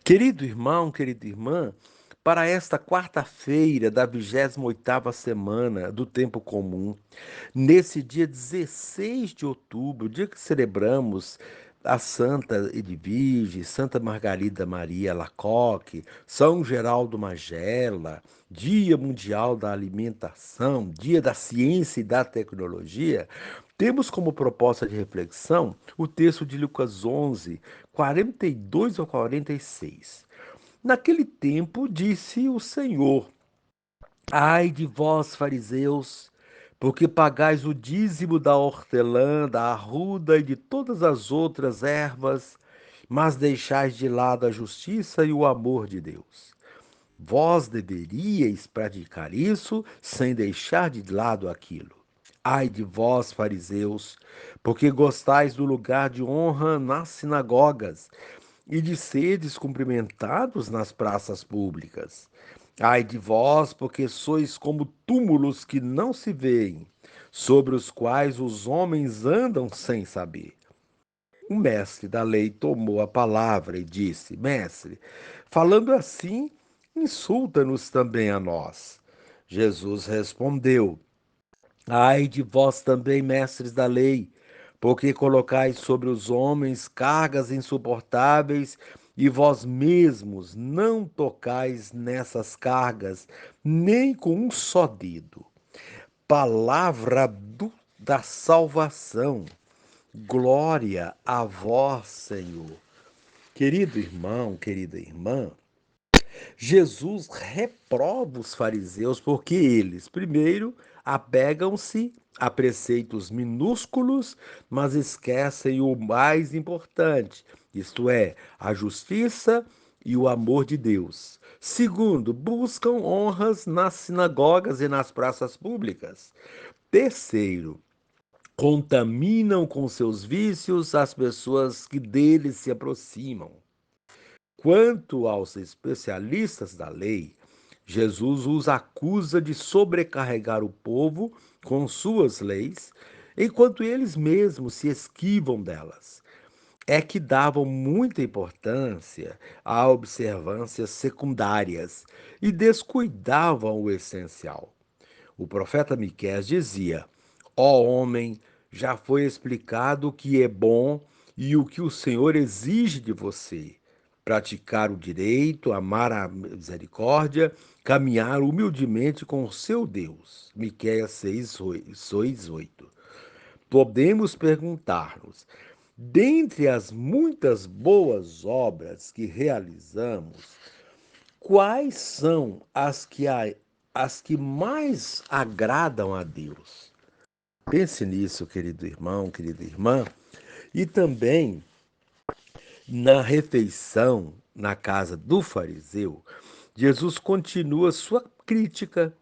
Querido irmão, querida irmã, para esta quarta-feira da 28ª semana do tempo comum, nesse dia 16 de outubro, dia que celebramos a Santa Edvige, Santa Margarida Maria Alacoque, São Geraldo Magela, Dia Mundial da Alimentação, Dia da Ciência e da Tecnologia, temos como proposta de reflexão o texto de Lucas 11, 42 ao 46. Naquele tempo disse o Senhor: Ai de vós, fariseus, porque pagais o dízimo da hortelã, da arruda e de todas as outras ervas, mas deixais de lado a justiça e o amor de Deus. Vós deveríeis praticar isso sem deixar de lado aquilo. Ai de vós, fariseus, porque gostais do lugar de honra nas sinagogas e de seres cumprimentados nas praças públicas. Ai de vós, porque sois como túmulos que não se veem, sobre os quais os homens andam sem saber. O mestre da lei tomou a palavra e disse: Mestre, falando assim, insulta-nos também a nós. Jesus respondeu: Ai de vós também, mestres da lei, porque colocais sobre os homens cargas insuportáveis e vós mesmos não tocais nessas cargas, nem com um só dedo. Palavra da salvação. Glória a vós, Senhor. Querido irmão, querida irmã, Jesus reprova os fariseus porque eles, primeiro, apegam-se a preceitos minúsculos, mas esquecem o mais importante, isto é, a justiça e o amor de Deus. Segundo, buscam honras nas sinagogas e nas praças públicas. Terceiro, contaminam com seus vícios as pessoas que deles se aproximam. Quanto aos especialistas da lei, Jesus os acusa de sobrecarregar o povo com suas leis, enquanto eles mesmos se esquivam delas. É que davam muita importância a observâncias secundárias e descuidavam o essencial. O profeta Miqueias dizia: Ó homem, já foi explicado o que é bom e o que o Senhor exige de você: praticar o direito, amar a misericórdia, caminhar humildemente com o seu Deus. Miqueias 6:8. Podemos perguntar-nos: dentre as muitas boas obras que realizamos, quais são as que mais agradam a Deus? Pense nisso, querido irmão, querida irmã. E também na refeição na casa do fariseu, Jesus continua sua crítica,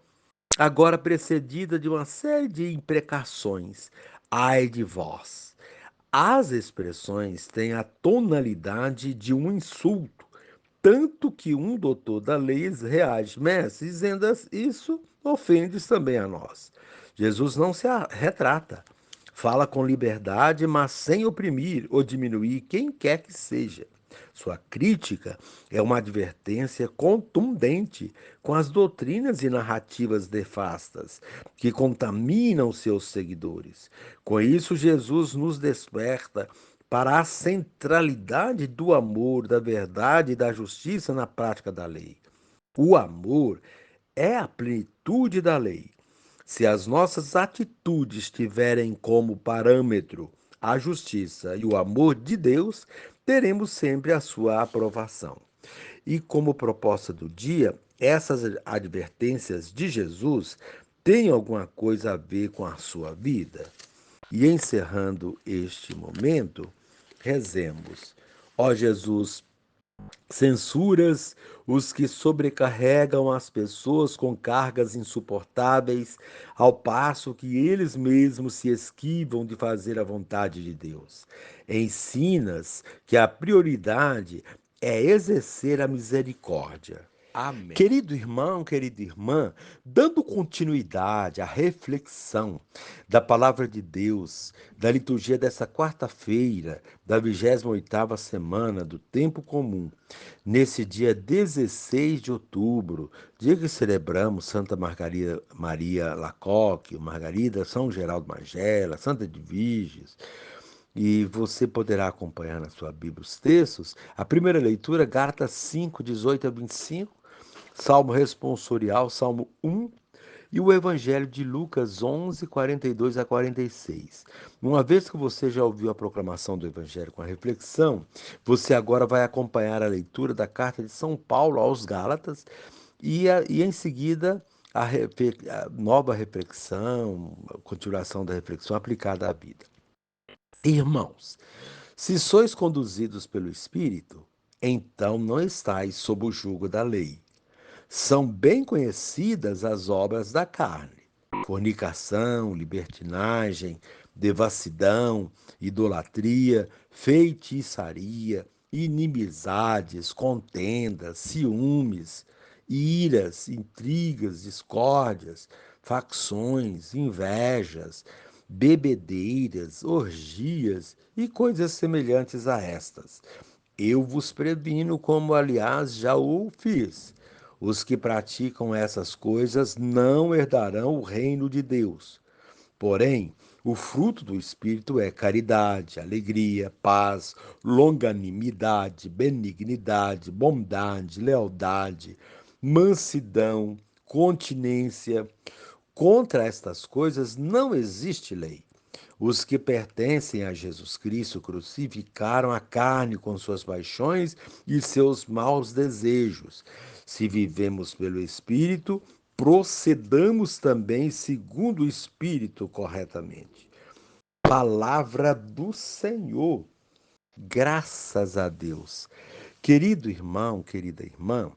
agora precedida de uma série de imprecações. Ai de vós! As expressões têm a tonalidade de um insulto, tanto que um doutor da lei reage: Mestre, dizendo isso, ofendes também a nós. Jesus não se retrata. Fala com liberdade, mas sem oprimir ou diminuir quem quer que seja. Sua crítica é uma advertência contundente com as doutrinas e narrativas nefastas que contaminam seus seguidores. Com isso, Jesus nos desperta para a centralidade do amor, da verdade e da justiça na prática da lei. O amor é a plenitude da lei. Se as nossas atitudes tiverem como parâmetro a justiça e o amor de Deus, teremos sempre a sua aprovação. E como proposta do dia, essas advertências de Jesus têm alguma coisa a ver com a sua vida? E encerrando este momento, rezemos. Ó Jesus, censuras os que sobrecarregam as pessoas com cargas insuportáveis, ao passo que eles mesmos se esquivam de fazer a vontade de Deus. Ensinas que a prioridade é exercer a misericórdia. Querido irmão, querida irmã, dando continuidade à reflexão da palavra de Deus, da liturgia dessa quarta-feira, da 28ª semana do tempo comum, nesse dia 16 de outubro, dia que celebramos Santa Margarida Maria Lacoque, Margarida, São Geraldo Magela, Santa de Virges, e você poderá acompanhar na sua Bíblia os textos. A primeira leitura, Gálatas 5, 18 a 25, Salmo responsorial, Salmo 1, e o Evangelho de Lucas 11, 42 a 46. Uma vez que você já ouviu a proclamação do Evangelho com a reflexão, você agora vai acompanhar a leitura da carta de São Paulo aos Gálatas e em seguida a nova reflexão, a continuação da reflexão aplicada à vida. Irmãos, se sois conduzidos pelo Espírito, então não estáis sob o jugo da lei. São bem conhecidas as obras da carne: fornicação, libertinagem, devassidão, idolatria, feitiçaria, inimizades, contendas, ciúmes, iras, intrigas, discórdias, facções, invejas, bebedeiras, orgias e coisas semelhantes a estas. Eu vos previno, como aliás já o fiz. Os que praticam essas coisas não herdarão o reino de Deus. Porém, o fruto do Espírito é caridade, alegria, paz, longanimidade, benignidade, bondade, lealdade, mansidão, continência. Contra estas coisas não existe lei. Os que pertencem a Jesus Cristo crucificaram a carne com suas paixões e seus maus desejos. Se vivemos pelo Espírito, procedamos também segundo o Espírito corretamente. Palavra do Senhor. Graças a Deus. Querido irmão, querida irmã,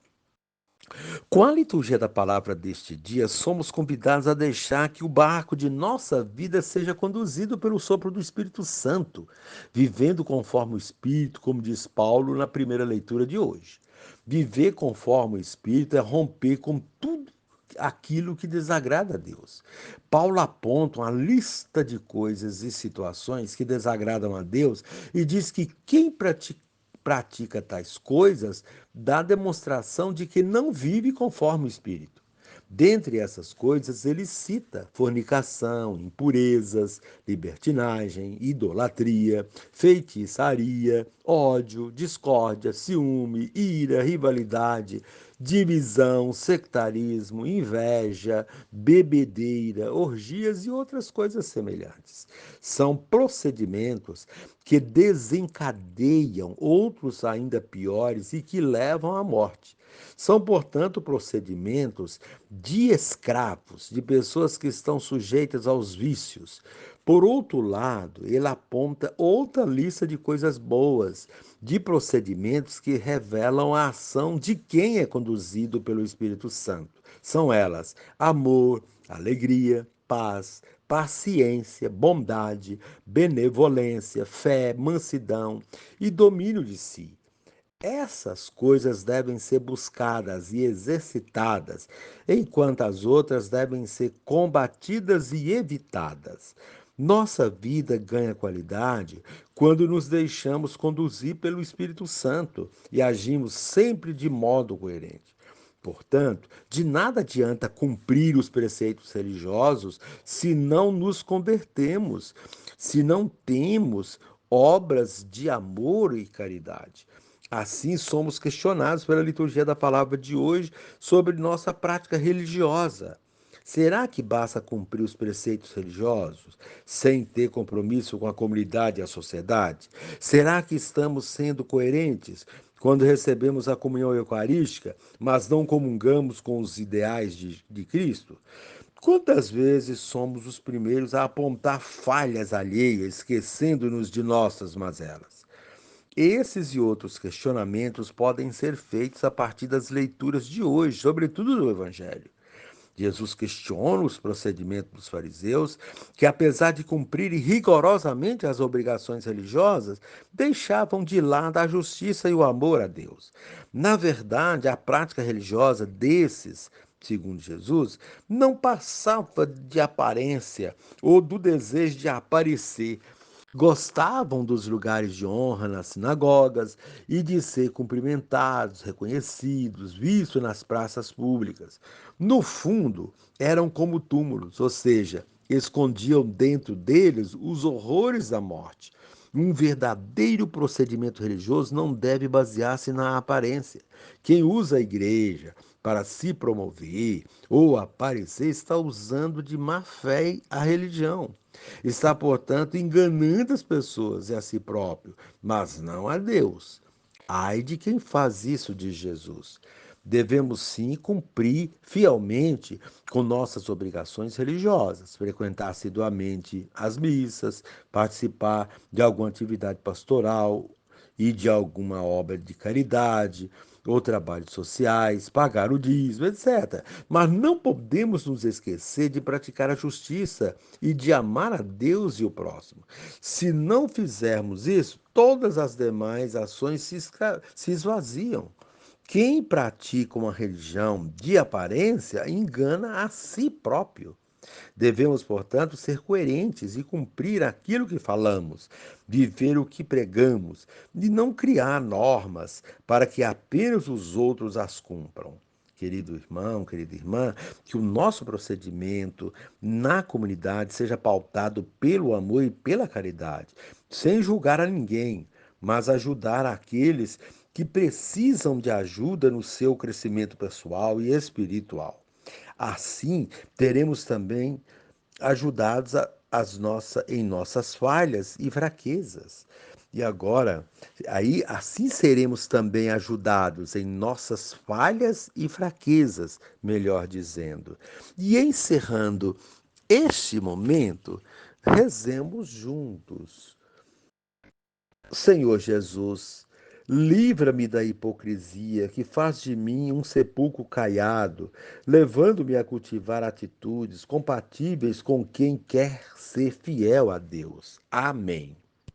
com a liturgia da palavra deste dia, somos convidados a deixar que o barco de nossa vida seja conduzido pelo sopro do Espírito Santo, vivendo conforme o Espírito, como diz Paulo na primeira leitura de hoje. Viver conforme o Espírito é romper com tudo aquilo que desagrada a Deus. Paulo aponta uma lista de coisas e situações que desagradam a Deus e diz que quem pratica tais coisas dá demonstração de que não vive conforme o Espírito. Dentre essas coisas, ele cita fornicação, impurezas, libertinagem, idolatria, feitiçaria, ódio, discórdia, ciúme, ira, rivalidade, divisão, sectarismo, inveja, bebedeira, orgias e outras coisas semelhantes. São procedimentos que desencadeiam outros ainda piores e que levam à morte. São, portanto, procedimentos de escravos, de pessoas que estão sujeitas aos vícios. Por outro lado, ele aponta outra lista de coisas boas, de procedimentos que revelam a ação de quem é conduzido pelo Espírito Santo. São elas: amor, alegria, paz, paciência, bondade, benevolência, fé, mansidão e domínio de si. Essas coisas devem ser buscadas e exercitadas, enquanto as outras devem ser combatidas e evitadas. Nossa vida ganha qualidade quando nos deixamos conduzir pelo Espírito Santo e agimos sempre de modo coerente. Portanto, de nada adianta cumprir os preceitos religiosos se não nos convertemos, se não temos obras de amor e caridade. Assim, somos questionados pela liturgia da palavra de hoje sobre nossa prática religiosa. Será que basta cumprir os preceitos religiosos sem ter compromisso com a comunidade e a sociedade? Será que estamos sendo coerentes quando recebemos a comunhão eucarística, mas não comungamos com os ideais de Cristo? Quantas vezes somos os primeiros a apontar falhas alheias, esquecendo-nos de nossas mazelas? Esses e outros questionamentos podem ser feitos a partir das leituras de hoje, sobretudo do Evangelho. Jesus questiona os procedimentos dos fariseus, que, apesar de cumprirem rigorosamente as obrigações religiosas, deixavam de lado a justiça e o amor a Deus. Na verdade, a prática religiosa desses, segundo Jesus, não passava de aparência ou do desejo de aparecer. Gostavam dos lugares de honra nas sinagogas e de ser cumprimentados, reconhecidos, vistos nas praças públicas. No fundo, eram como túmulos, ou seja, escondiam dentro deles os horrores da morte. Um verdadeiro procedimento religioso não deve basear-se na aparência. Quem usa a igreja para se promover ou aparecer está usando de má fé a religião. Está, portanto, enganando as pessoas e a si próprio, mas não a Deus. Ai de quem faz isso, diz Jesus. Devemos sim cumprir fielmente com nossas obrigações religiosas, frequentar assiduamente as missas, participar de alguma atividade pastoral e de alguma obra de caridade ou trabalhos sociais, pagar o dízimo, etc. Mas não podemos nos esquecer de praticar a justiça e de amar a Deus e o próximo. Se não fizermos isso, todas as demais ações se esvaziam. Quem pratica uma religião de aparência engana a si próprio. Devemos, portanto, ser coerentes e cumprir aquilo que falamos, viver o que pregamos, e não criar normas para que apenas os outros as cumpram. Querido irmão, querida irmã, que o nosso procedimento na comunidade seja pautado pelo amor e pela caridade, sem julgar a ninguém, mas ajudar aqueles que precisam de ajuda no seu crescimento pessoal e espiritual. Assim, teremos também ajudados em nossas falhas e fraquezas. E agora, aí assim seremos também ajudados em nossas falhas e fraquezas, melhor dizendo. E encerrando este momento, rezemos juntos. Senhor Jesus, livra-me da hipocrisia que faz de mim um sepulcro caiado, levando-me a cultivar atitudes compatíveis com quem quer ser fiel a Deus. Amém.